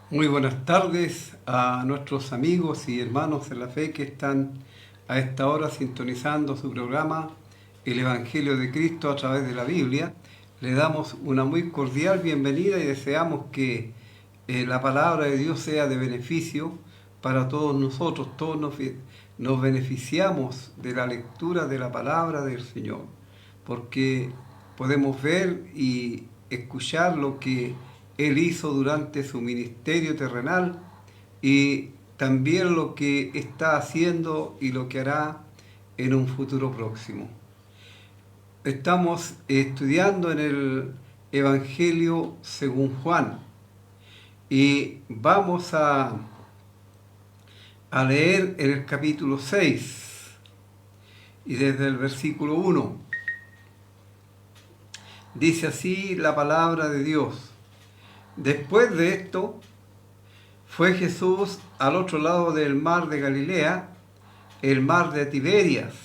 Muy buenas tardes a nuestros amigos y hermanos en la fe que están a esta hora sintonizando su programa El Evangelio de Cristo a través de la Biblia. Le damos una muy cordial bienvenida y deseamos que la palabra de Dios sea de beneficio para todos nosotros. Todos nos beneficiamos de la lectura de la palabra del Señor, porque podemos ver y escuchar lo que Él hizo durante su ministerio terrenal y también lo que está haciendo y lo que hará en un futuro próximo. Estamos estudiando en el Evangelio según Juan y vamos a leer en el capítulo 6 y desde el versículo 1. Dice así la palabra de Dios. Después de esto, fue Jesús al otro lado del mar de Galilea, el mar de Tiberias,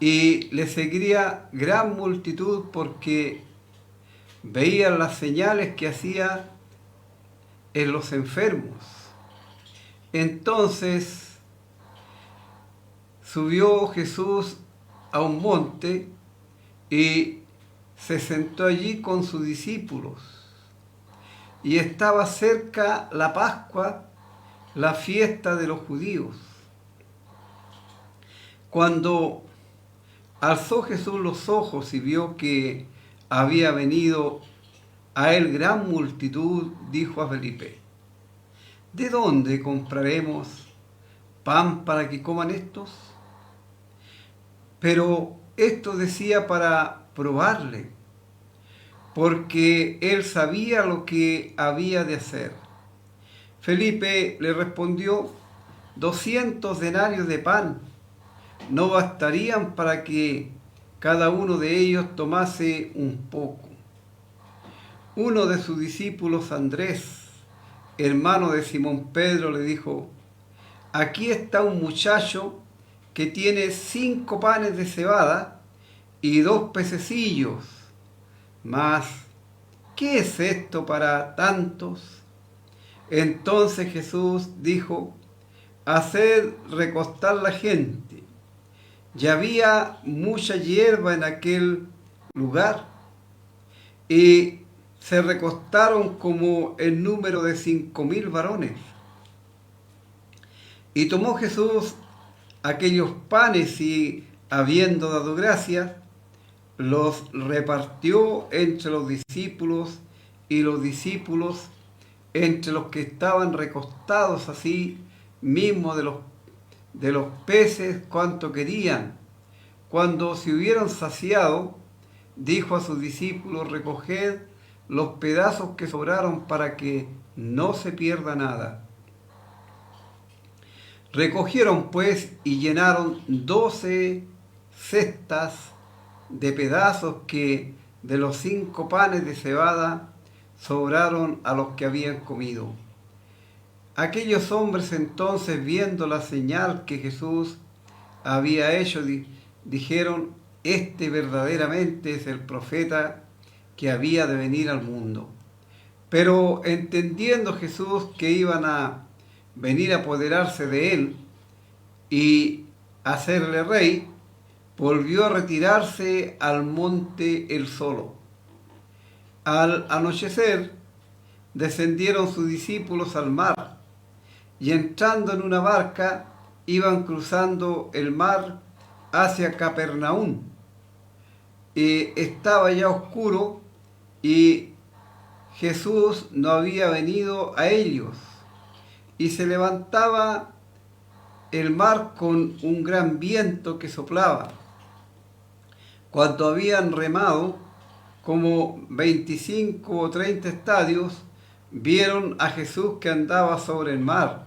y le seguía gran multitud porque veían las señales que hacía en los enfermos. Entonces subió Jesús a un monte y se sentó allí con sus discípulos. Y estaba cerca la Pascua, la fiesta de los judíos. Cuando alzó Jesús los ojos y vio que había venido a él gran multitud, dijo a Felipe: ¿de dónde compraremos pan para que coman estos? Pero esto decía para probarle, porque él sabía lo que había de hacer. Felipe le respondió: 200 denarios de pan no bastarían para que cada uno de ellos tomase un poco. Uno de sus discípulos, Andrés, hermano de Simón Pedro, le dijo: aquí está un muchacho que tiene 5 panes de cebada y 2 pececillos. Mas, ¿qué es esto para tantos? Entonces Jesús dijo: haced recostar la gente. Ya había mucha hierba en aquel lugar, y se recostaron como el número de 5.000 varones. Y tomó Jesús aquellos panes y, habiendo dado gracias, los repartió entre los discípulos, y los discípulos entre los que estaban recostados, así mismo de los peces cuanto querían. Cuando se hubieron saciado, dijo a sus discípulos: recoged los pedazos que sobraron para que no se pierda nada. Recogieron pues y llenaron 12 cestas de pedazos que de los 5 panes de cebada sobraron a los que habían comido. Aquellos hombres entonces, viendo la señal que Jesús había hecho, dijeron: este verdaderamente es el profeta que había de venir al mundo. Pero entendiendo Jesús que iban a venir a apoderarse de él y hacerle rey, volvió a retirarse al monte él solo. Al anochecer, descendieron sus discípulos al mar, y entrando en una barca, iban cruzando el mar hacia Capernaum. Estaba ya oscuro y Jesús no había venido a ellos, y se levantaba el mar con un gran viento que soplaba. Cuando habían remado como 25 o 30 estadios, vieron a Jesús que andaba sobre el mar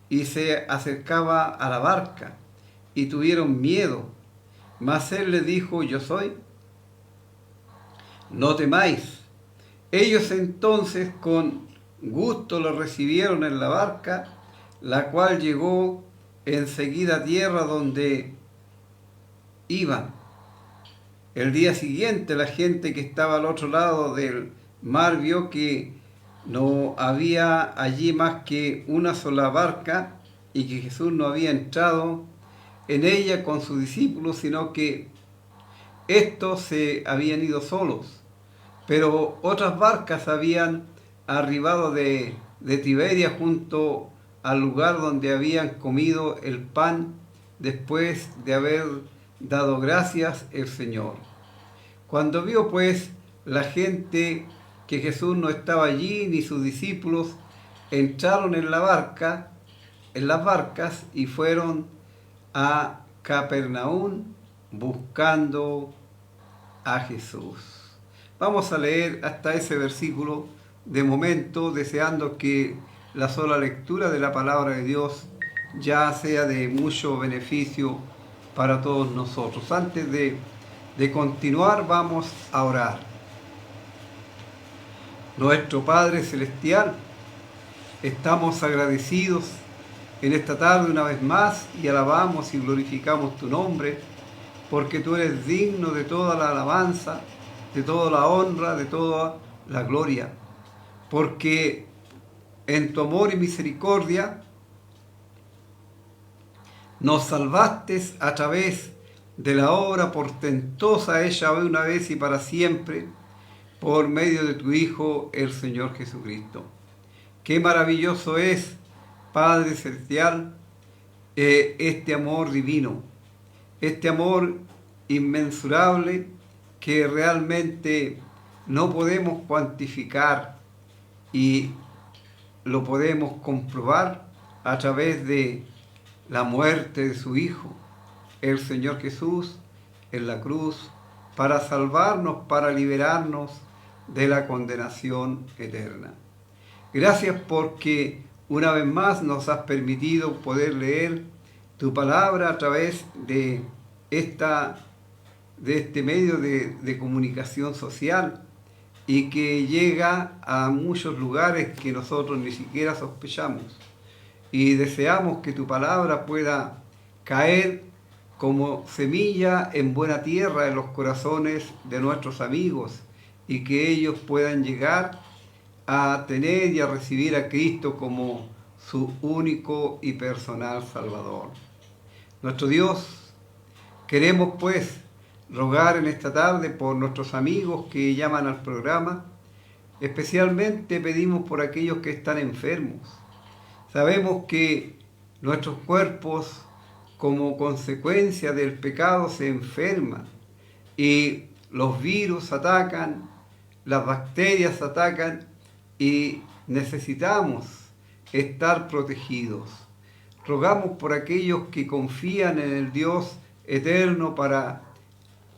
y se acercaba a la barca, y tuvieron miedo. Mas él les dijo: yo soy, no temáis. Ellos entonces con gusto lo recibieron en la barca, la cual llegó enseguida a tierra donde iban. El día siguiente la gente que estaba al otro lado del mar vio que no había allí más que una sola barca y que Jesús no había entrado en ella con sus discípulos, sino que estos se habían ido solos. Pero otras barcas habían arribado de Tiberia junto al lugar donde habían comido el pan después de haber dado gracias el Señor. Cuando vio pues la gente que Jesús no estaba allí ni sus discípulos, entraron en las barcas y fueron a Capernaum buscando a Jesús. Vamos a leer hasta ese versículo de momento, deseando que la sola lectura de la palabra de Dios ya sea de mucho beneficio para todos nosotros. Antes de continuar, vamos a orar. Nuestro Padre Celestial, estamos agradecidos en esta tarde una vez más y alabamos y glorificamos tu nombre, porque tú eres digno de toda la alabanza, de toda la honra, de toda la gloria, porque en tu amor y misericordia nos salvaste a través de la obra portentosa hecha una vez y para siempre, por medio de tu Hijo, el Señor Jesucristo. Qué maravilloso es, Padre Celestial, este amor divino, este amor inmensurable que realmente no podemos cuantificar y lo podemos comprobar a través de la muerte de su Hijo, el Señor Jesús, en la cruz, para salvarnos, para liberarnos de la condenación eterna. Gracias porque una vez más nos has permitido poder leer tu palabra a través de este medio de comunicación social y que llega a muchos lugares que nosotros ni siquiera sospechamos. Y deseamos que tu palabra pueda caer como semilla en buena tierra en los corazones de nuestros amigos y que ellos puedan llegar a tener y a recibir a Cristo como su único y personal Salvador. Nuestro Dios, queremos pues rogar en esta tarde por nuestros amigos que llaman al programa. Especialmente pedimos por aquellos que están enfermos. Sabemos que nuestros cuerpos, como consecuencia del pecado, se enferman y los virus atacan, las bacterias atacan y necesitamos estar protegidos. Rogamos por aquellos que confían en el Dios eterno para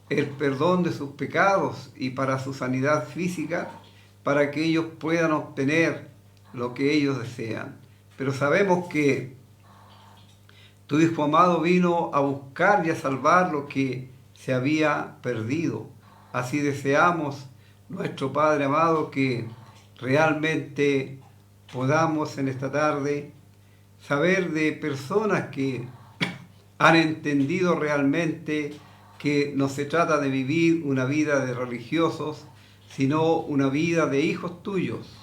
el perdón de sus pecados y para su sanidad física, para que ellos puedan obtener lo que ellos desean. Pero sabemos que tu Hijo amado vino a buscar y a salvar lo que se había perdido. Así deseamos, nuestro Padre amado, que realmente podamos en esta tarde saber de personas que han entendido realmente que no se trata de vivir una vida de religiosos, sino una vida de hijos tuyos,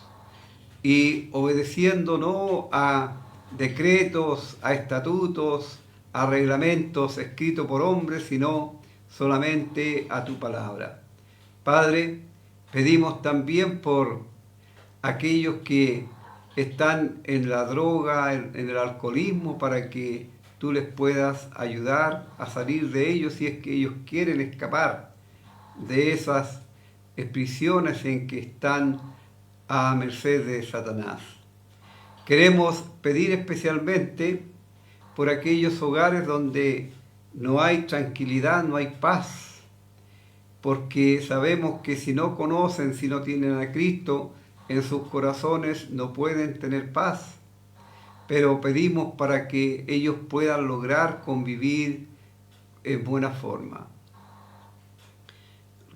y obedeciendo no a decretos, a estatutos, a reglamentos escritos por hombres, sino solamente a tu palabra. Padre, pedimos también por aquellos que están en la droga, en el alcoholismo, para que tú les puedas ayudar a salir de ellos si es que ellos quieren escapar de esas prisiones en que están a merced de Satanás. Queremos pedir especialmente por aquellos hogares donde no hay tranquilidad, no hay paz, porque sabemos que si no conocen, si no tienen a Cristo en sus corazones, no pueden tener paz. Pero pedimos para que ellos puedan lograr convivir en buena forma.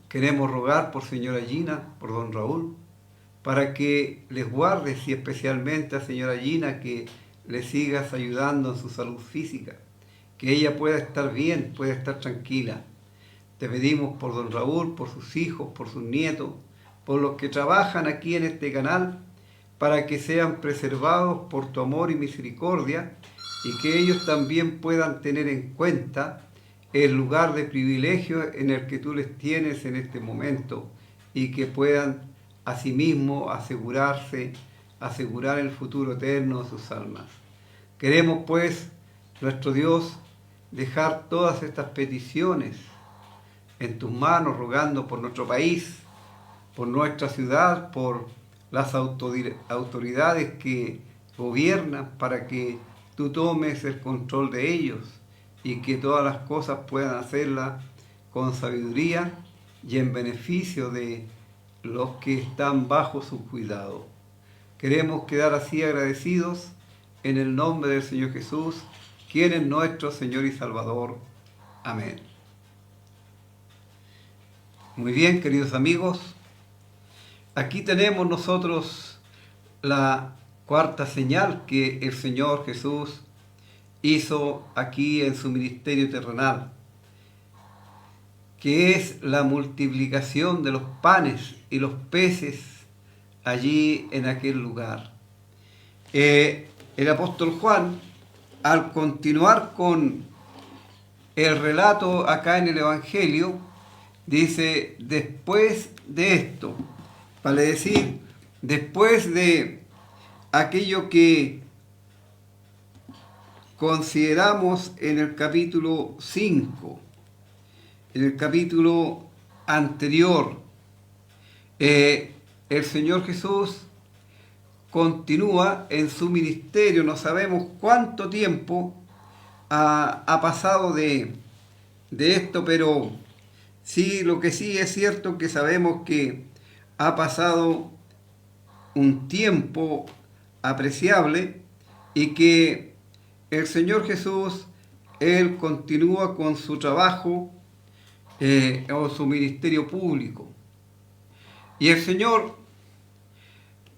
Queremos rogar por señora Gina, por don Raúl, para que les guardes y especialmente a señora Gina que le sigas ayudando en su salud física, que ella pueda estar bien, pueda estar tranquila. Te pedimos por don Raúl, por sus hijos, por sus nietos, por los que trabajan aquí en este canal, para que sean preservados por tu amor y misericordia, y que ellos también puedan tener en cuenta el lugar de privilegio en el que tú les tienes en este momento, y que puedan asimismo asegurar el futuro eterno de sus almas. Queremos pues, nuestro Dios, dejar todas estas peticiones en tus manos, rogando por nuestro país, por nuestra ciudad, por las autoridades que gobiernan, para que tú tomes el control de ellos y que todas las cosas puedan hacerlas con sabiduría y en beneficio de los que están bajo su cuidado. Queremos quedar así agradecidos en el nombre del Señor Jesús, quien es nuestro Señor y Salvador. Amén. Muy bien, queridos amigos, aquí tenemos nosotros la cuarta señal que el Señor Jesús hizo aquí en su ministerio terrenal, que es la multiplicación de los panes y los peces allí en aquel lugar. El apóstol Juan, al continuar con el relato acá en el Evangelio, dice, después de esto, vale decir, después de aquello que consideramos en el capítulo 5, en el capítulo anterior, el Señor Jesús continúa en su ministerio. No sabemos cuánto tiempo ha pasado de esto, pero sí, lo que sí es cierto que sabemos que ha pasado un tiempo apreciable y que el Señor Jesús, Él continúa con su trabajo o su ministerio público. Y el Señor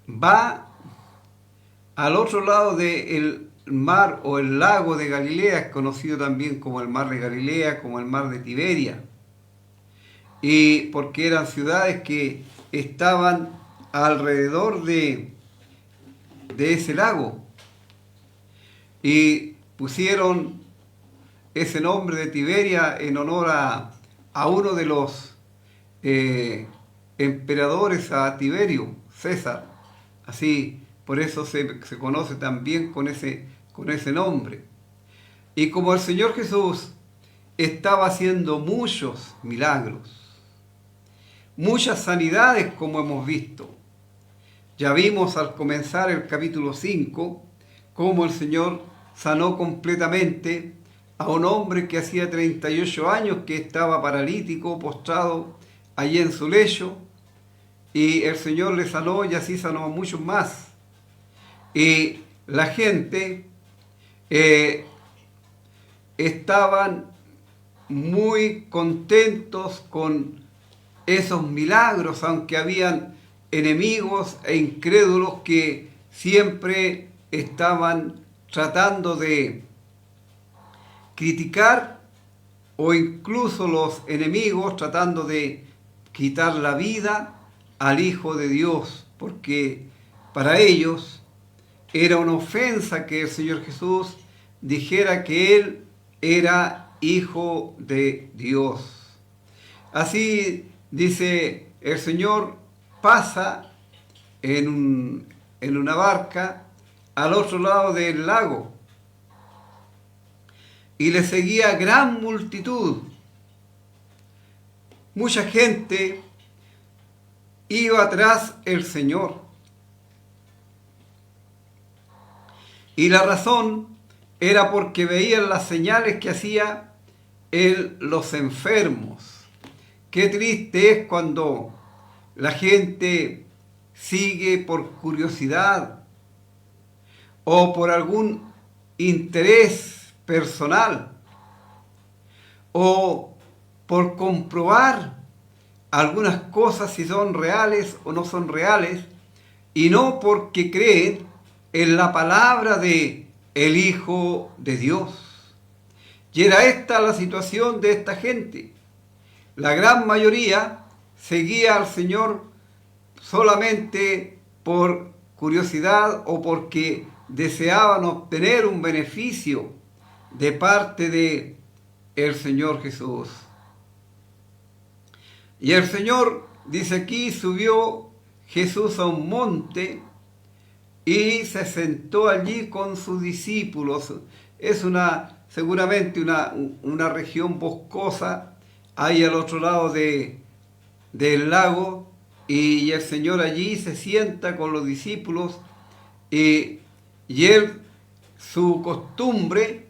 va al otro lado del mar o el lago de Galilea, conocido también como el mar de Galilea, como el mar de Tiberia, y porque eran ciudades que estaban alrededor de ese lago, y pusieron ese nombre de Tiberia en honor a uno de los emperadores, a Tiberio, César. Así, por eso se conoce también con ese nombre. Y como el Señor Jesús estaba haciendo muchos milagros, muchas sanidades, como hemos visto. Ya vimos al comenzar el capítulo 5 cómo el Señor sanó completamente a un hombre que hacía 38 años que estaba paralítico, postrado allí en su lecho, y el Señor le sanó, y así sanó a muchos más. Y la gente estaban muy contentos con esos milagros, aunque habían enemigos e incrédulos que siempre estaban tratando de criticar, o incluso los enemigos tratando de quitar la vida al Hijo de Dios, porque para ellos era una ofensa que el Señor Jesús dijera que Él era Hijo de Dios. Así dice, el Señor pasa en una barca al otro lado del lago, y le seguía gran multitud. Mucha gente iba tras el Señor. Y la razón era porque veían las señales que hacía Él los enfermos. Qué triste es cuando la gente sigue por curiosidad o por algún interés personal o por comprobar algunas cosas si son reales o no son reales, y no porque creen en la palabra de el Hijo de Dios. Y era esta la situación de esta gente. La gran mayoría seguía al Señor solamente por curiosidad o porque deseaban obtener un beneficio de parte de el Señor Jesús. Y el Señor, dice aquí, subió Jesús a un monte y se sentó allí con sus discípulos. Es seguramente una región boscosa, ahí al otro lado del lago, y el Señor allí se sienta con los discípulos, y él, su costumbre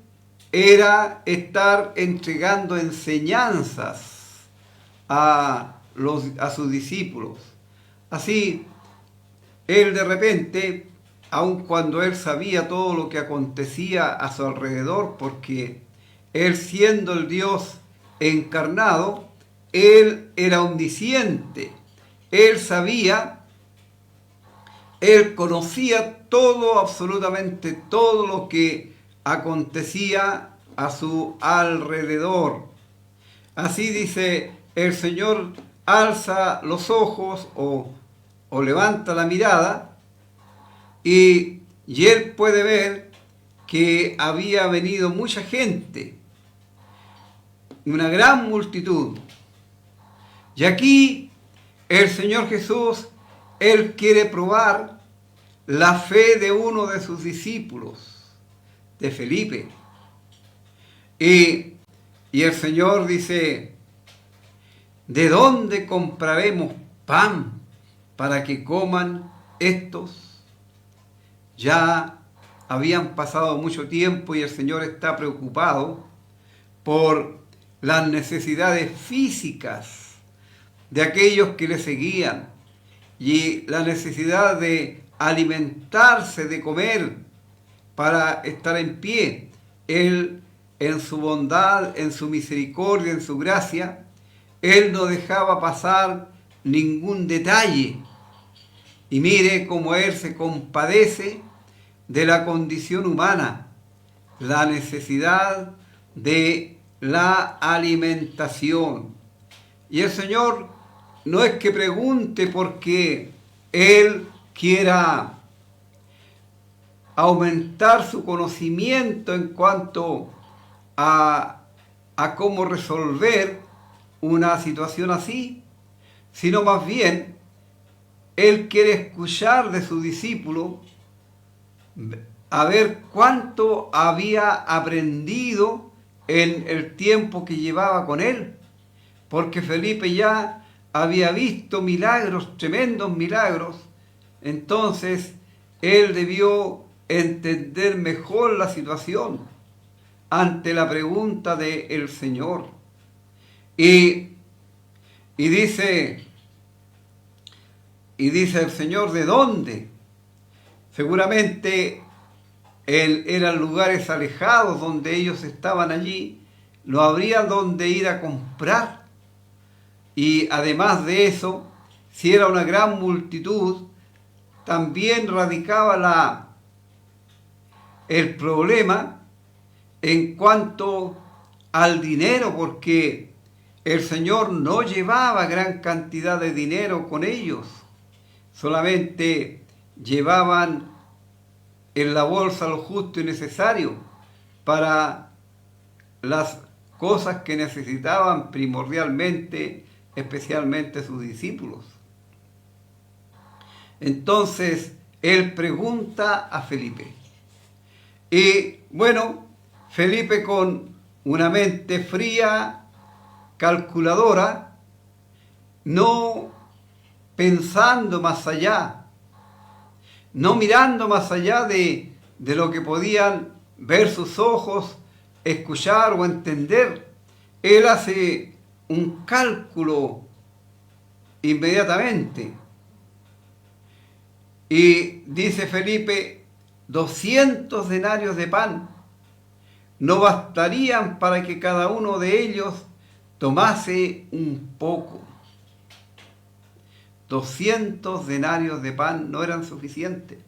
era estar entregando enseñanzas a sus discípulos. Así, él de repente, aun cuando él sabía todo lo que acontecía a su alrededor, porque él siendo el Dios encarnado, él era omnisciente, él sabía, él conocía todo, absolutamente todo lo que acontecía a su alrededor. Así dice, el Señor alza los ojos o levanta la mirada y él puede ver que había venido mucha gente, una gran multitud. Y aquí el Señor Jesús, él quiere probar la fe de uno de sus discípulos, de Felipe. Y el Señor dice, ¿de dónde compraremos pan para que coman estos? Ya habían pasado mucho tiempo y el Señor está preocupado por las necesidades físicas de aquellos que le seguían y la necesidad de alimentarse, de comer para estar en pie. Él, en su bondad, en su misericordia, en su gracia, Él no dejaba pasar ningún detalle. Y mire cómo Él se compadece de la condición humana, la necesidad de la alimentación. Y el Señor no es que pregunte porque Él quiera aumentar su conocimiento en cuanto a cómo resolver una situación así, sino más bien Él quiere escuchar de su discípulo a ver cuánto había aprendido en el tiempo que llevaba con Él, porque Felipe ya había visto milagros, tremendos milagros. Entonces él debió entender mejor la situación ante la pregunta del Señor. Y dice el Señor, ¿de dónde? Seguramente eran lugares alejados donde ellos estaban allí, no habría donde ir a comprar. Y además de eso, si era una gran multitud, también radicaba el problema en cuanto al dinero, porque el Señor no llevaba gran cantidad de dinero con ellos, solamente llevaban en la bolsa lo justo y necesario para las cosas que necesitaban primordialmente, especialmente sus discípulos. Entonces él pregunta a Felipe. Y bueno, Felipe, con una mente fría, calculadora, no pensando más allá, no mirando más allá de lo que podían ver sus ojos, escuchar o entender, él hace un cálculo inmediatamente. Y dice Felipe, 200 denarios de pan no bastarían para que cada uno de ellos tomase un poco. 200 denarios de pan no eran suficientes.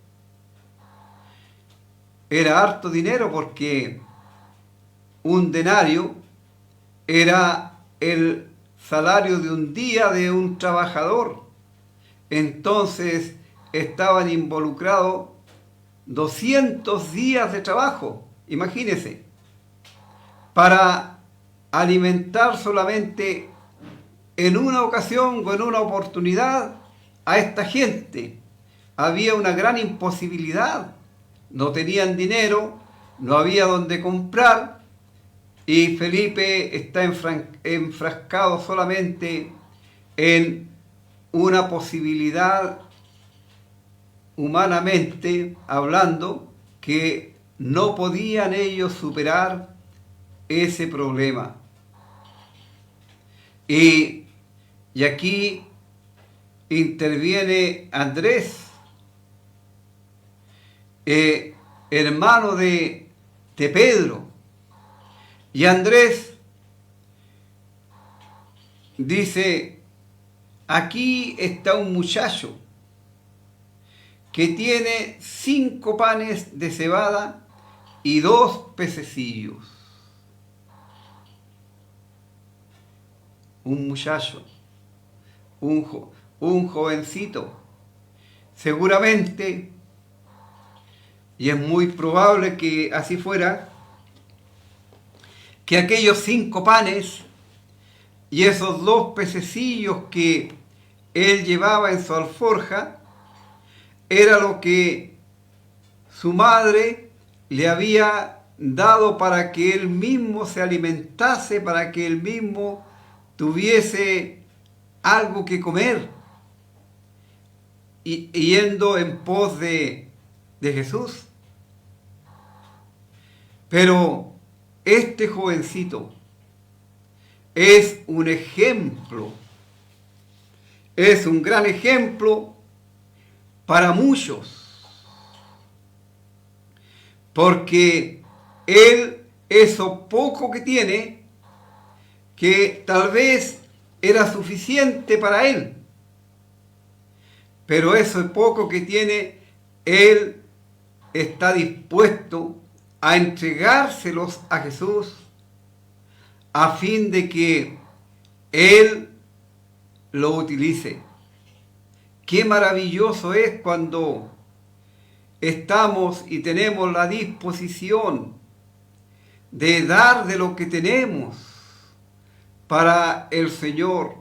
Era harto dinero porque un denario era el salario de un día de un trabajador. Entonces estaban involucrados 200 días de trabajo, imagínense, para alimentar solamente en una ocasión o en una oportunidad a esta gente. Había una gran imposibilidad, no tenían dinero, no había donde comprar, y Felipe está enfrascado solamente en una posibilidad, humanamente hablando, que no podían ellos superar ese problema. Y aquí interviene Andrés, hermano de Pedro. Y Andrés dice, aquí está un muchacho que tiene 5 panes de cebada y 2 pececillos. Un muchacho, un jovencito, seguramente, y es muy probable que así fuera, que aquellos 5 panes y esos 2 pececillos que él llevaba en su alforja era lo que su madre le había dado para que él mismo se alimentase, para que él mismo tuviese algo que comer, y yendo en pos de Jesús. Pero este jovencito es un ejemplo, es un gran ejemplo para muchos, porque él, eso poco que tiene, que tal vez era suficiente para él, pero eso poco que tiene, él está dispuesto a entregárselos a Jesús a fin de que él lo utilice. Qué maravilloso es cuando estamos y tenemos la disposición de dar de lo que tenemos para el Señor,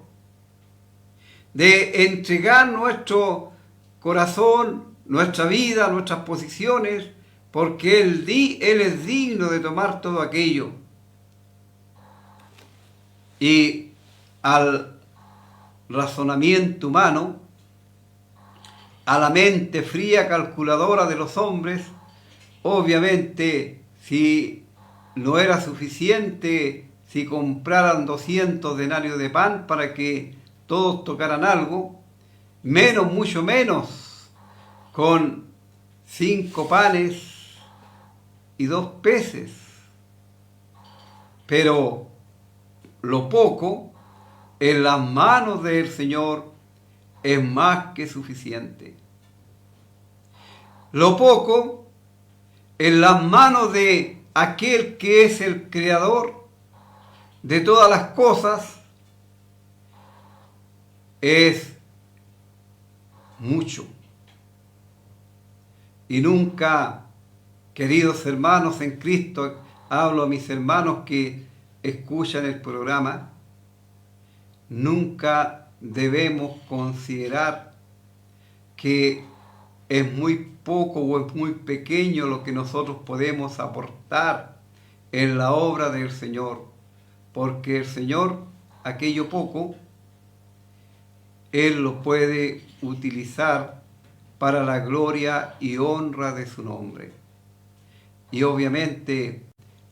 de entregar nuestro corazón, nuestra vida, nuestras posiciones, porque Él es digno de tomar todo aquello. Y al razonamiento humano, a la mente fría calculadora de los hombres, obviamente, si no era suficiente si compraran 200 denarios de pan para que todos tocaran algo, menos, mucho menos, con 5 panes y 2 peces. Pero lo poco en las manos del Señor es más que suficiente. Lo poco en las manos de aquel que es el creador de todas las cosas es mucho. Y nunca, queridos hermanos en Cristo, hablo a mis hermanos que escuchan el programa, nunca debemos considerar que es muy poco o es muy pequeño lo que nosotros podemos aportar en la obra del Señor, porque el Señor, aquello poco, Él lo puede utilizar para la gloria y honra de su nombre. Y obviamente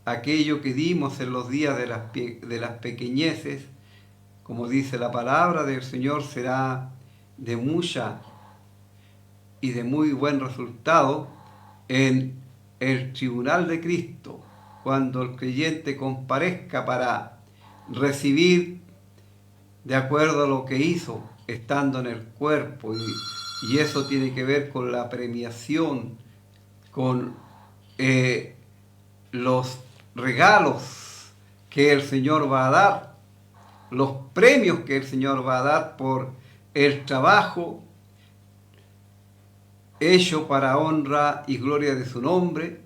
aquello que dimos en los días de las pequeñeces, como dice la palabra del Señor, será de mucha y de muy buen resultado en el tribunal de Cristo, cuando el creyente comparezca para recibir de acuerdo a lo que hizo estando en el cuerpo, y eso tiene que ver con la premiación, con los regalos que el Señor va a dar, los premios que el Señor va a dar por el trabajo hecho para honra y gloria de su nombre,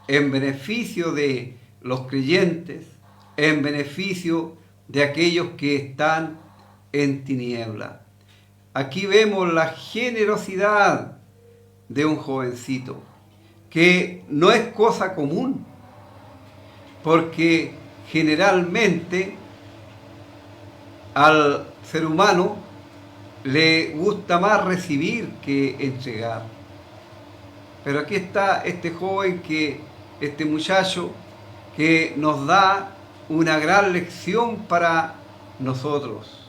en beneficio de los creyentes, en beneficio de aquellos que están en tiniebla. Aquí vemos la generosidad de un jovencito, que no es cosa común, porque generalmente al ser humano le gusta más recibir que entregar. Pero aquí está este joven, este muchacho, que nos da una gran lección para nosotros.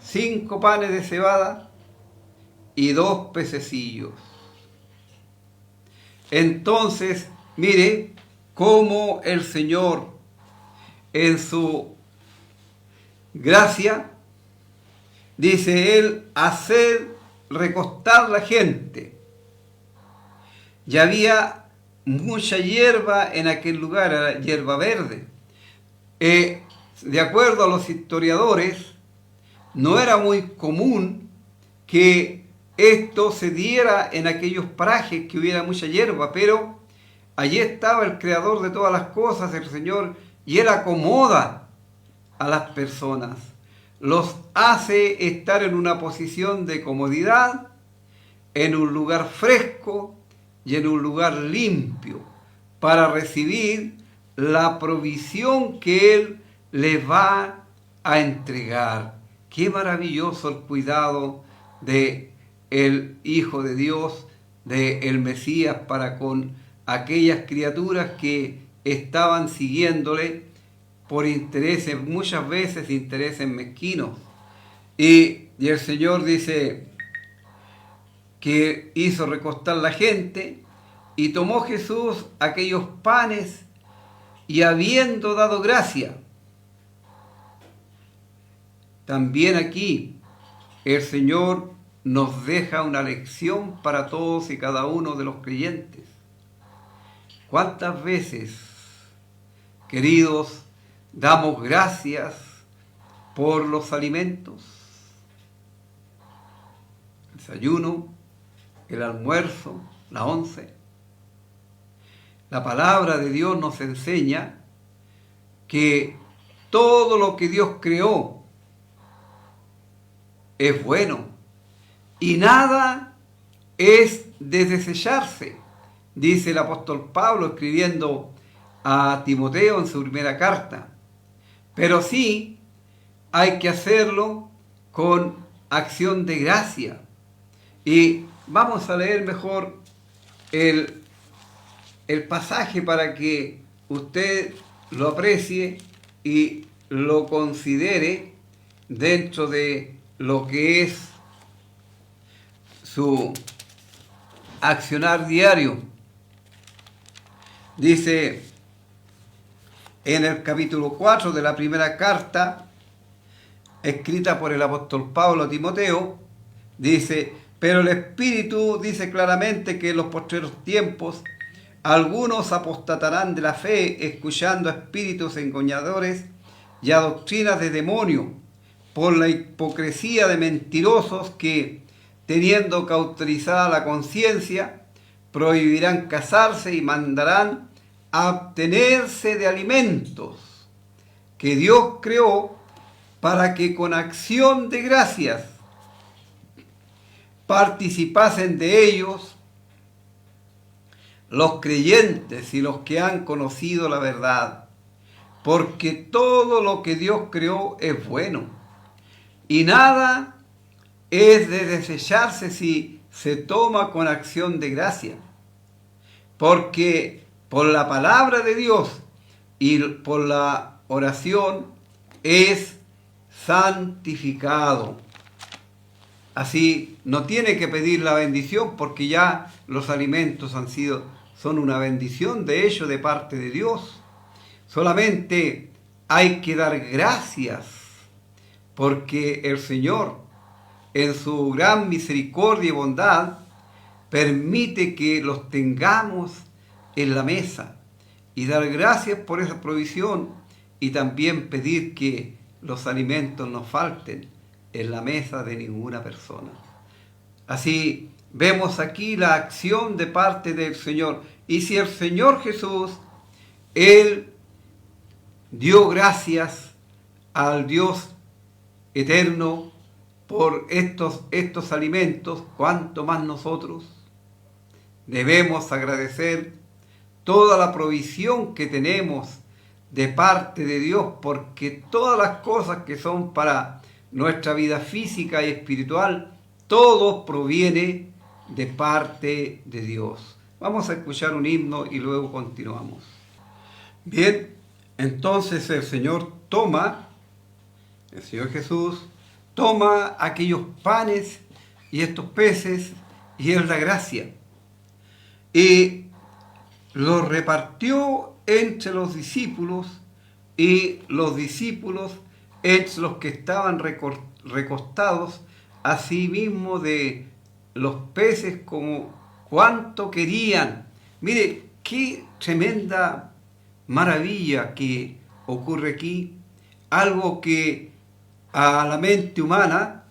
5 panes de cebada y 2 pececillos. Entonces, mire cómo el Señor, en su gracia, dice Él, hacer recostar la gente. Ya había mucha hierba en aquel lugar, era hierba verde. De acuerdo a los historiadores, no era muy común que esto se diera en aquellos parajes, que hubiera mucha hierba, pero allí estaba el creador de todas las cosas, el Señor, y Él acomoda a las personas, los hace estar en una posición de comodidad, en un lugar fresco y en un lugar limpio, para recibir la provisión que Él les va a entregar. Qué maravilloso el cuidado de el Hijo de Dios, de el Mesías, para con aquellas criaturas que estaban siguiéndole por intereses, muchas veces intereses mezquinos. Y el Señor dice que hizo recostar la gente, y tomó Jesús aquellos panes, y habiendo dado gracia. También aquí el Señor nos deja una lección para todos y cada uno de los creyentes. ¿Cuántas veces, queridos, damos gracias por los alimentos? El desayuno, el almuerzo, la once. La palabra de Dios nos enseña que todo lo que Dios creó es bueno y nada es de desecharse, dice el apóstol Pablo escribiendo a Timoteo en su primera carta. Pero sí hay que hacerlo con acción de gracia. Y vamos a leer mejor el pasaje para que usted lo aprecie y lo considere dentro de lo que es su accionar diario. Dice en el capítulo 4 de la primera carta, escrita por el apóstol Pablo a Timoteo, dice: pero el Espíritu dice claramente que en los postreros tiempos algunos apostatarán de la fe, escuchando a espíritus engañadores y a doctrinas de demonios, por la hipocresía de mentirosos que, teniendo cauterizada la conciencia, prohibirán casarse y mandarán abstenerse de alimentos que Dios creó, para que con acción de gracias participasen de ellos los creyentes y los que han conocido la verdad, porque todo lo que Dios creó es bueno, y nada es de desecharse si se toma con acción de gracia, porque por la palabra de Dios y por la oración es santificado. Así no tiene que pedir la bendición, porque ya los alimentos son una bendición de hecho de parte de Dios. Solamente hay que dar gracias, porque el Señor, en su gran misericordia y bondad, permite que los tengamos en la mesa, y dar gracias por esa provisión, y también pedir que los alimentos no falten en la mesa de ninguna persona. Así vemos aquí la acción de parte del Señor. Y si el Señor Jesús, Él dio gracias al Dios eterno por estos alimentos, cuánto más nosotros debemos agradecer toda la provisión que tenemos de parte de Dios, porque todas las cosas que son para nuestra vida física y espiritual, todo proviene de parte de Dios. Vamos a escuchar un himno y luego continuamos. Bien, entonces el Señor Jesús toma aquellos panes y estos peces y Él da gracia. Y los repartió entre los discípulos y los discípulos entre los que estaban recostados, asimismo de los peces como cuánto querían. Mire, qué tremenda maravilla que ocurre aquí, algo que a la mente humana,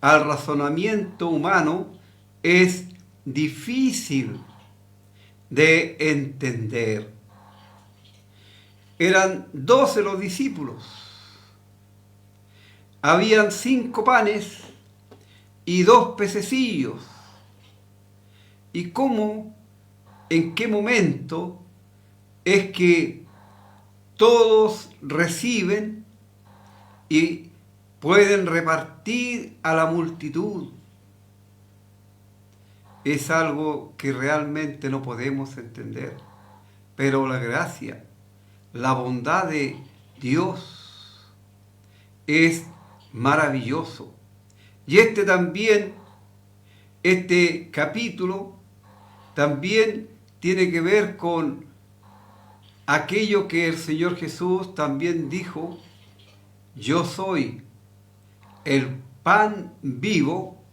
al razonamiento humano, es difícil de entender. Eran 12 los discípulos, habían 5 panes y 2 pececillos. ¿Y cómo, en qué momento es que todos reciben y pueden repartir a la multitud? Es algo que realmente no podemos entender. Pero la gracia, la bondad de Dios es maravilloso. Y este capítulo también tiene que ver con aquello que el Señor Jesús también dijo: yo soy el pan vivo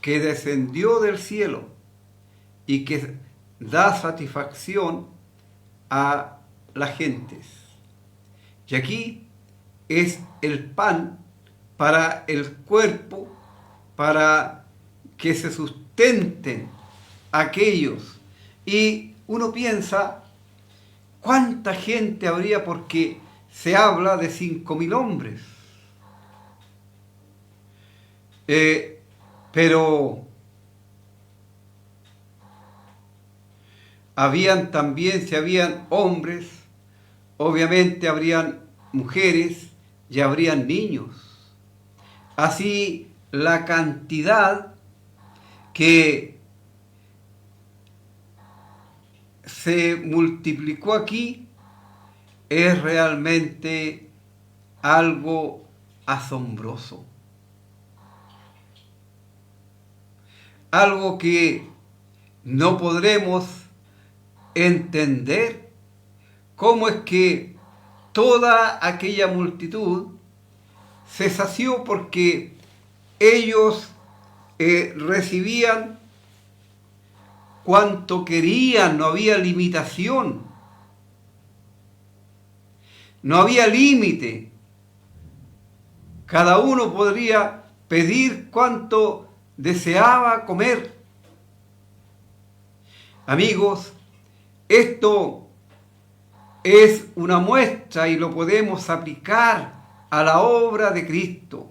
que descendió del cielo y que da satisfacción a las gentes. Y aquí es el pan para el cuerpo, para que se sustenten aquellos. Y uno piensa, ¿cuánta gente habría? Porque se habla de 5.000 hombres. Pero si habían hombres, obviamente habrían mujeres y habrían niños. Así, la cantidad que se multiplicó aquí es realmente algo asombroso. Algo que no podremos entender, cómo es que toda aquella multitud se sació, porque ellos recibían cuanto querían, no había limitación, no había límite. Cada uno podría pedir cuanto deseaba comer. Amigos, esto es una muestra y lo podemos aplicar a la obra de Cristo.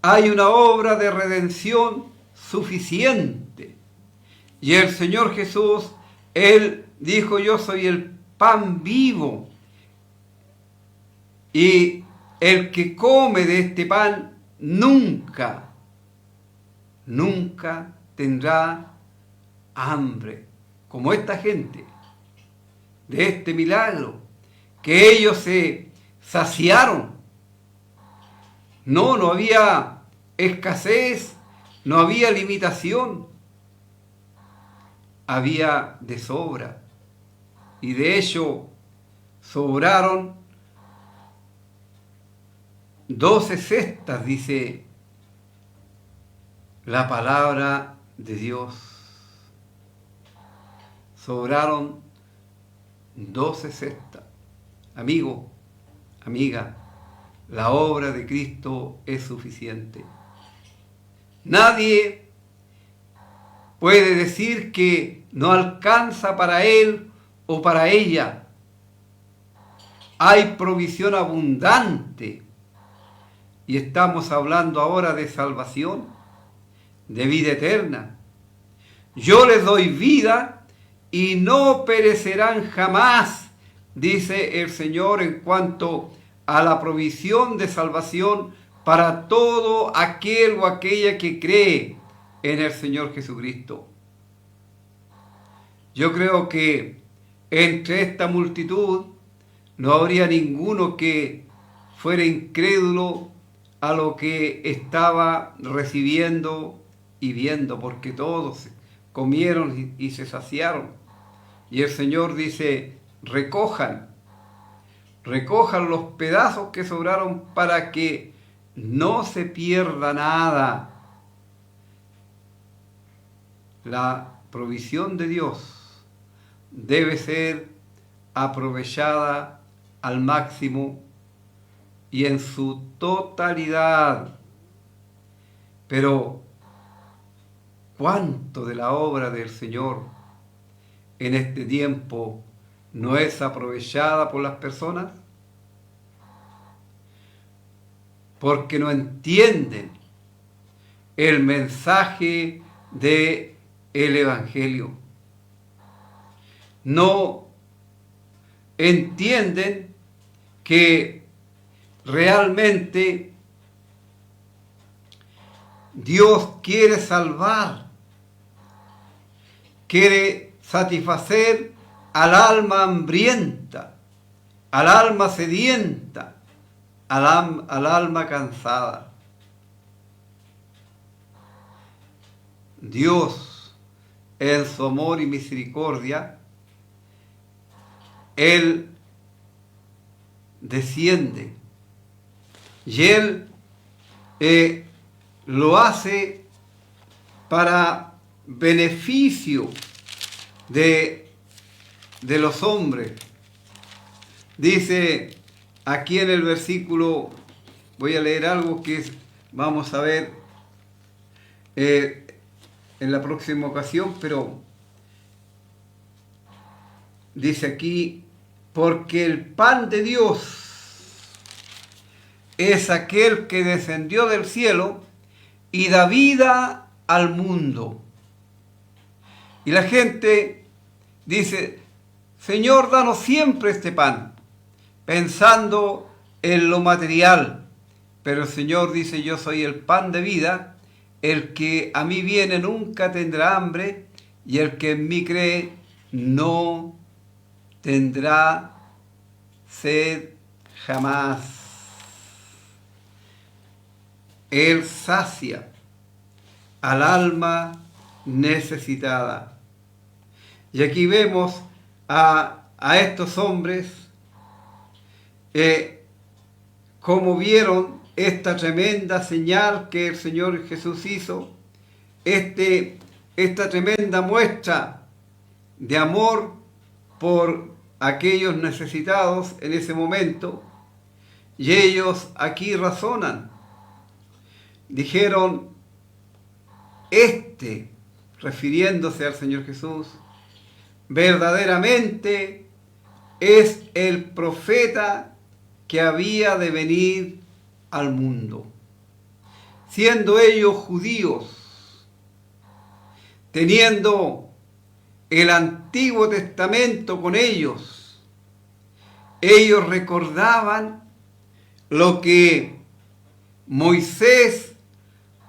Hay una obra de redención suficiente. Y el Señor Jesús, Él dijo: yo soy el pan vivo. Y el que come de este pan nunca tendrá hambre, como esta gente de este milagro, que ellos se saciaron. No había escasez, no había limitación, había de sobra. Y de hecho sobraron 12 cestas, dice la palabra de Dios. Sobraron 12 cestas. Amigo, amiga, la obra de Cristo es suficiente. Nadie puede decir que no alcanza para él o para ella. Hay provisión abundante. Y estamos hablando ahora de salvación, de vida eterna. Yo les doy vida y no perecerán jamás, dice el Señor en cuanto a la provisión de salvación para todo aquel o aquella que cree en el Señor Jesucristo. Yo creo que entre esta multitud no habría ninguno que fuera incrédulo a lo que estaba recibiendo y viendo, porque todos comieron y se saciaron. Y el Señor dice, recojan los pedazos que sobraron para que no se pierda nada. La provisión de Dios debe ser aprovechada al máximo y en su totalidad. Pero, ¿cuánto de la obra del Señor en este tiempo no es aprovechada por las personas? Porque no entienden el mensaje del Evangelio. No entienden que realmente Dios quiere salvar, quiere satisfacer al alma hambrienta, al alma sedienta, al alma cansada. Dios, en su amor y misericordia, Él desciende y Él lo hace para beneficio de los hombres. Dice aquí en el versículo, voy a leer algo que vamos a ver en la próxima ocasión, pero dice aquí, porque el pan de Dios es aquel que descendió del cielo y da vida al mundo. Y la gente dice, Señor, danos siempre este pan, pensando en lo material. Pero el Señor dice, yo soy el pan de vida, el que a mí viene nunca tendrá hambre, y el que en mí cree no tendrá sed jamás. Él sacia al alma necesitada. Y aquí vemos a estos hombres cómo vieron esta tremenda señal que el Señor Jesús hizo, esta tremenda muestra de amor por aquellos necesitados en ese momento, y ellos aquí razonan. Dijeron, refiriéndose al Señor Jesús, verdaderamente es el profeta que había de venir al mundo. Siendo ellos judíos, teniendo el Antiguo Testamento con ellos recordaban lo que Moisés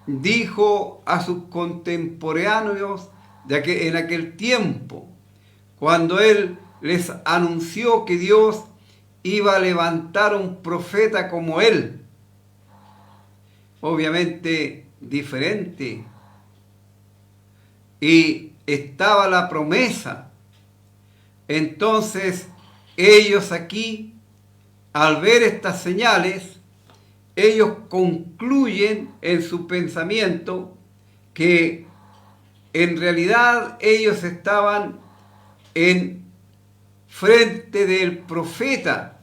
dijo a sus contemporáneos en aquel tiempo, cuando él les anunció que Dios iba a levantar un profeta como él, obviamente diferente, y estaba la promesa. Entonces ellos aquí, al ver estas señales, ellos concluyen en su pensamiento que en realidad ellos estaban en frente del profeta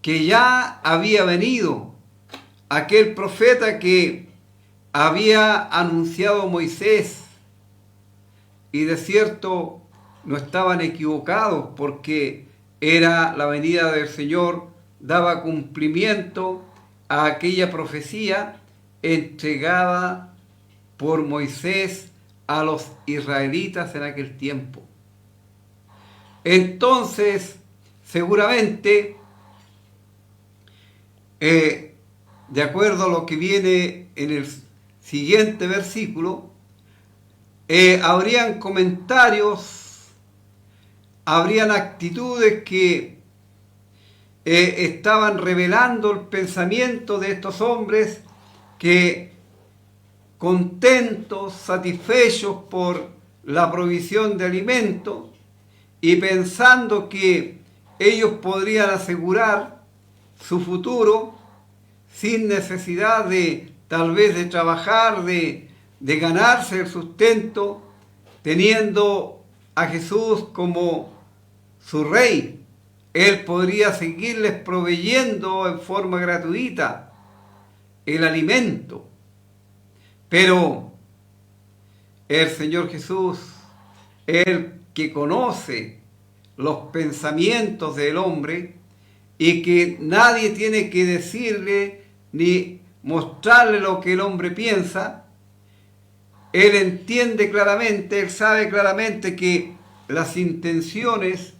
que ya había venido, aquel profeta que había anunciado Moisés, y de cierto no estaban equivocados, porque era la venida del Señor, daba cumplimiento a aquella profecía entregada por Moisés a los israelitas en aquel tiempo. Entonces, seguramente, de acuerdo a lo que viene en el siguiente versículo, habrían comentarios, habrían actitudes que estaban revelando el pensamiento de estos hombres que, contentos, satisfechos por la provisión de alimento y pensando que ellos podrían asegurar su futuro sin necesidad de tal vez de trabajar, de ganarse el sustento, teniendo a Jesús como su rey. Él podría seguirles proveyendo en forma gratuita el alimento. Pero el Señor Jesús, el que conoce los pensamientos del hombre y que nadie tiene que decirle ni mostrarle lo que el hombre piensa, Él entiende claramente, Él sabe claramente que las intenciones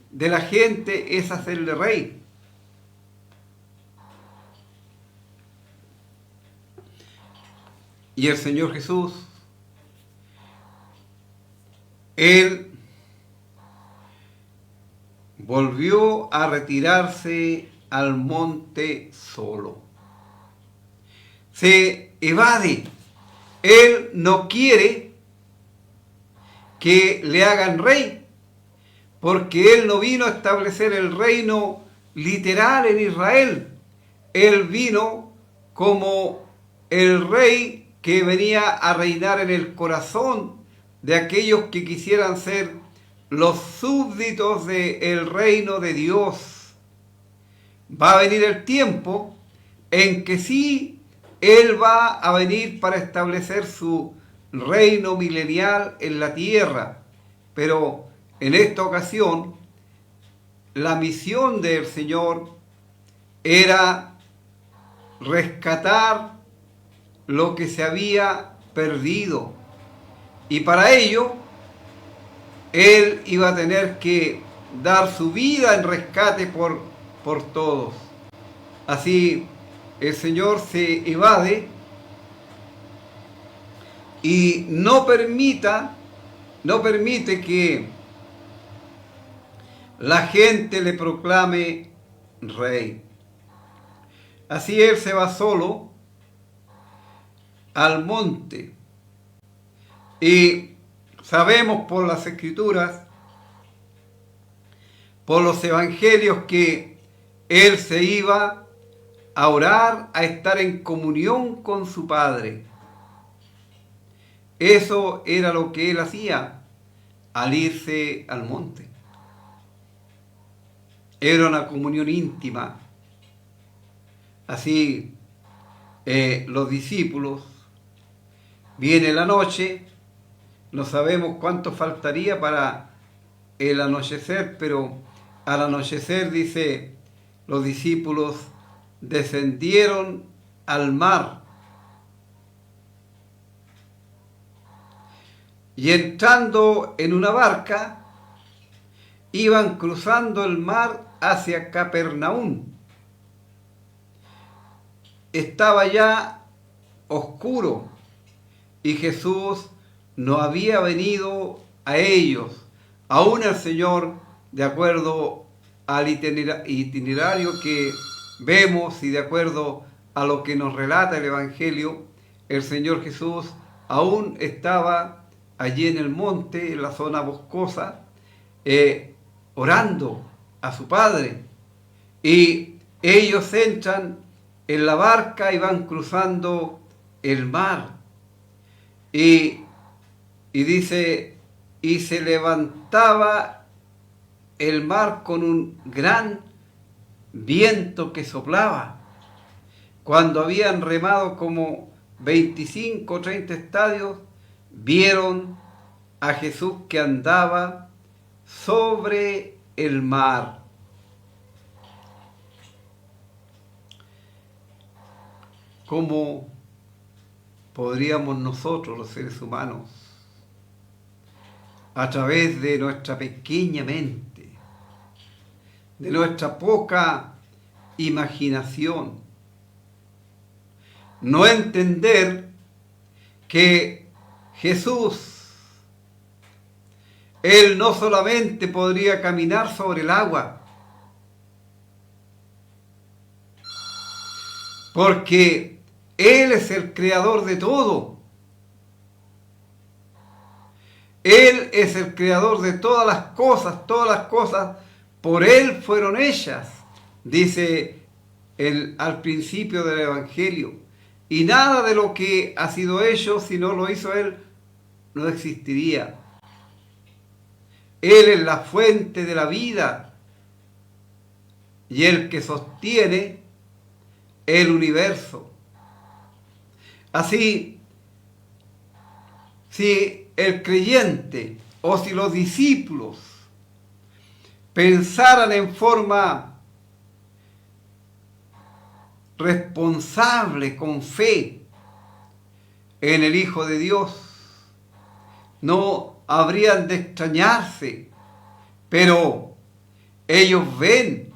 de la gente es hacerle rey. Y el Señor Jesús, Él volvió a retirarse al monte solo. Se evade. Él no quiere que le hagan rey, porque Él no vino a establecer el reino literal en Israel. Él vino como el rey que venía a reinar en el corazón de aquellos que quisieran ser los súbditos del reino de Dios. Va a venir el tiempo en que sí, Él va a venir para establecer su reino milenial en la tierra, pero en esta ocasión la misión del Señor era rescatar lo que se había perdido, y para ello Él iba a tener que dar su vida en rescate por todos. Así el Señor se evade y no permite que la gente le proclame rey. Así Él se va solo al monte. Y sabemos por las Escrituras, por los evangelios, que Él se iba a orar, a estar en comunión con su Padre. Eso era lo que Él hacía al irse al monte. Era una comunión íntima. Así los discípulos, viene la noche, no sabemos cuánto faltaría para el anochecer, pero al anochecer, dice, los discípulos descendieron al mar y, entrando en una barca, iban cruzando el mar hacia Capernaum. Estaba ya oscuro y Jesús no había venido a ellos. Aún el Señor, de acuerdo al itinerario que vemos y de acuerdo a lo que nos relata el Evangelio, el Señor Jesús aún estaba allí en el monte, en la zona boscosa, orando a su Padre. Y ellos entran en la barca y van cruzando el mar. Y dice, y se levantaba el mar con un gran viento que soplaba. Cuando habían remado como 25 o 30 estadios, vieron a Jesús que andaba sobre el mar. ¿Cómo podríamos nosotros, los seres humanos, a través de nuestra pequeña mente, de nuestra poca imaginación, no entender que Jesús, Él no solamente podría caminar sobre el agua, porque Él es el creador de todo. Él es el creador de todas las cosas por Él fueron hechas, dice al principio del Evangelio. Y nada de lo que ha sido hecho, si no lo hizo Él, no existiría. Él es la fuente de la vida y el que sostiene el universo. Así, si el creyente o si los discípulos pensaran en forma responsable, con fe, en el Hijo de Dios, no habrían de extrañarse, pero ellos ven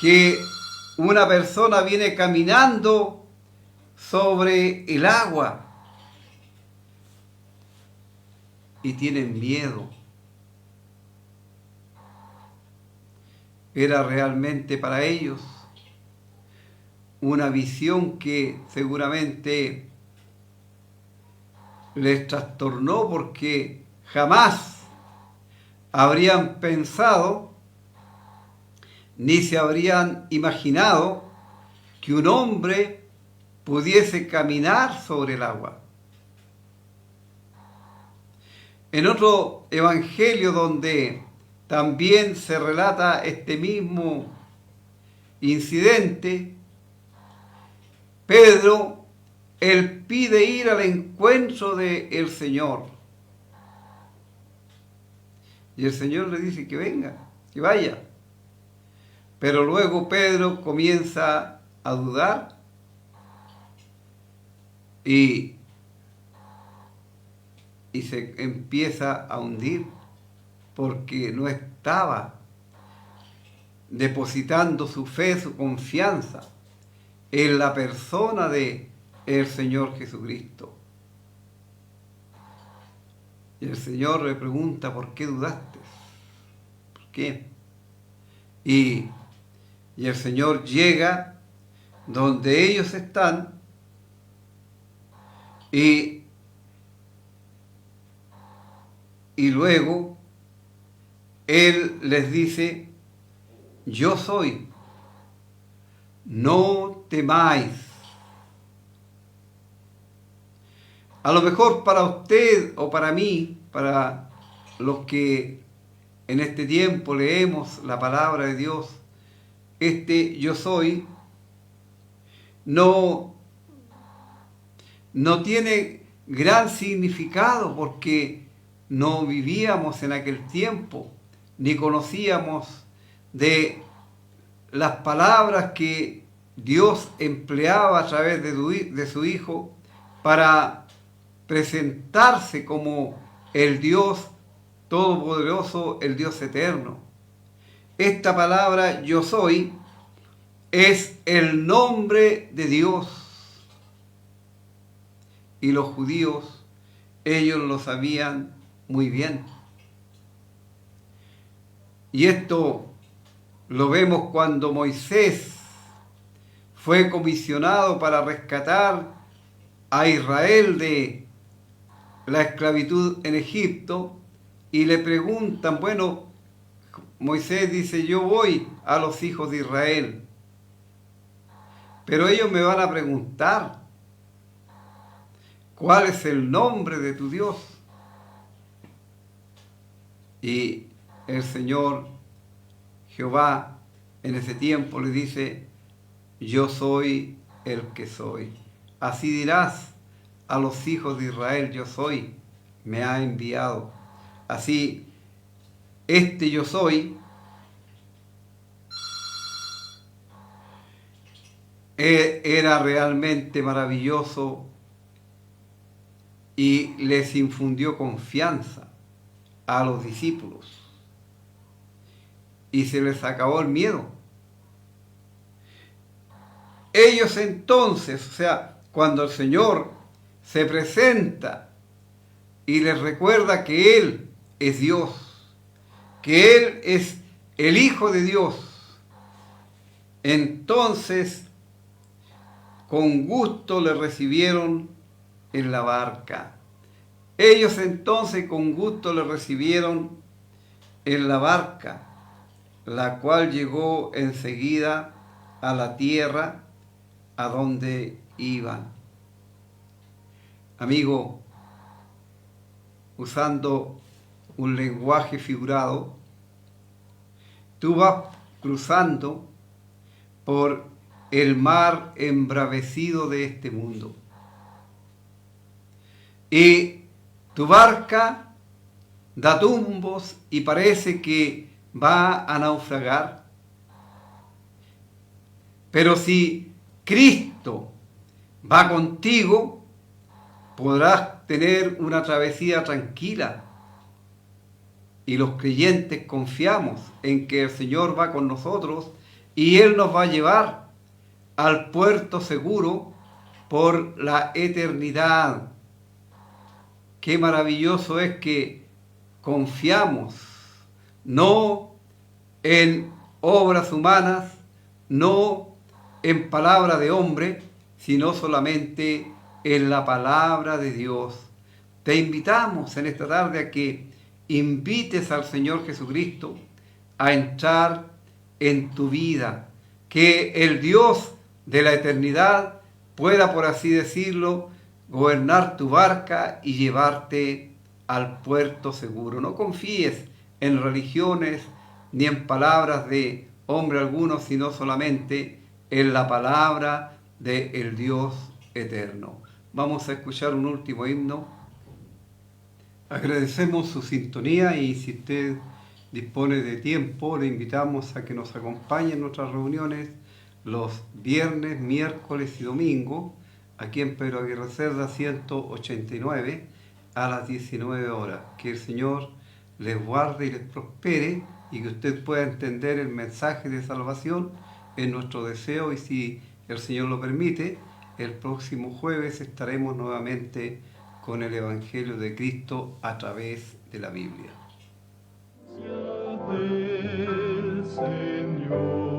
que una persona viene caminando sobre el agua y tienen miedo. Era realmente para ellos una visión que seguramente les trastornó, porque jamás habrían pensado ni se habrían imaginado que un hombre pudiese caminar sobre el agua. En otro evangelio donde también se relata este mismo incidente, Pedro, él pide ir al encuentro del Señor. Y el Señor le dice que venga, que vaya. Pero luego Pedro comienza a dudar y se empieza a hundir, porque no estaba depositando su fe, su confianza en la persona de el Señor Jesucristo. Y el Señor le pregunta: ¿por qué dudaste? ¿Por qué? Y el Señor llega donde ellos están y luego Él les dice: yo soy, no temáis. A lo mejor para usted o para mí, para los que en este tiempo leemos la palabra de Dios, este yo soy no tiene gran significado, porque no vivíamos en aquel tiempo, ni conocíamos de las palabras que Dios empleaba a través de su Hijo para presentarse como el Dios todopoderoso, el Dios eterno. Esta palabra yo soy es el nombre de Dios. Y los judíos, ellos lo sabían muy bien. Y esto lo vemos cuando Moisés fue comisionado para rescatar a Israel de la esclavitud en Egipto, y le preguntan, bueno, Moisés dice: yo voy a los hijos de Israel, pero ellos me van a preguntar, ¿cuál es el nombre de tu Dios? Y el Señor Jehová en ese tiempo le dice: yo soy el que soy. así dirás a los hijos de Israel: yo soy, me ha enviado. Así, este yo soy era realmente maravilloso y les infundió confianza a los discípulos y se les acabó el miedo. Ellos entonces, o sea, cuando el Señor se presenta y les recuerda que Él es Dios, que Él es el Hijo de Dios, entonces con gusto le recibieron en la barca. Ellos entonces con gusto le recibieron en la barca, la cual llegó enseguida a la tierra a donde iban. Amigo, usando un lenguaje figurado, tú vas cruzando por el mar embravecido de este mundo. Y tu barca da tumbos y parece que va a naufragar. Pero si Cristo va contigo, podrás tener una travesía tranquila. Y los creyentes confiamos en que el Señor va con nosotros y Él nos va a llevar al puerto seguro por la eternidad. Qué maravilloso es que confiamos no en obras humanas, no en palabra de hombre, sino solamente en la palabra de Dios. Te invitamos en esta tarde a que invites al Señor Jesucristo a entrar en tu vida, que el Dios de la eternidad pueda, por así decirlo, gobernar tu barca y llevarte al puerto seguro. No confíes en religiones ni en palabras de hombre alguno, sino solamente en la palabra del Dios eterno. Vamos a escuchar un último himno. Agradecemos su sintonía y si usted dispone de tiempo, le invitamos a que nos acompañe en nuestras reuniones los viernes, miércoles y domingo, aquí en Pedro Aguirre Cerda 189 a las 19 horas. Que el Señor les guarde y les prospere y que usted pueda entender el mensaje de salvación en nuestro deseo, y si el Señor lo permite, el próximo jueves estaremos nuevamente con el Evangelio de Cristo a través de la Biblia. Del Señor.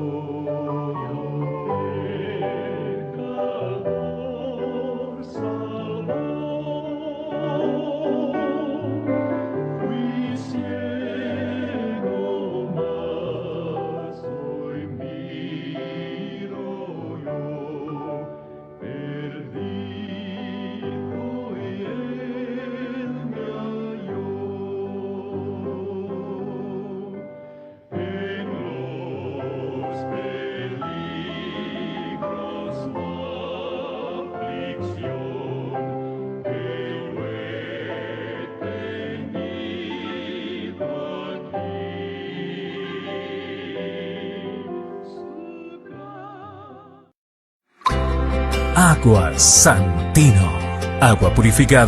Agua Santino, agua purificada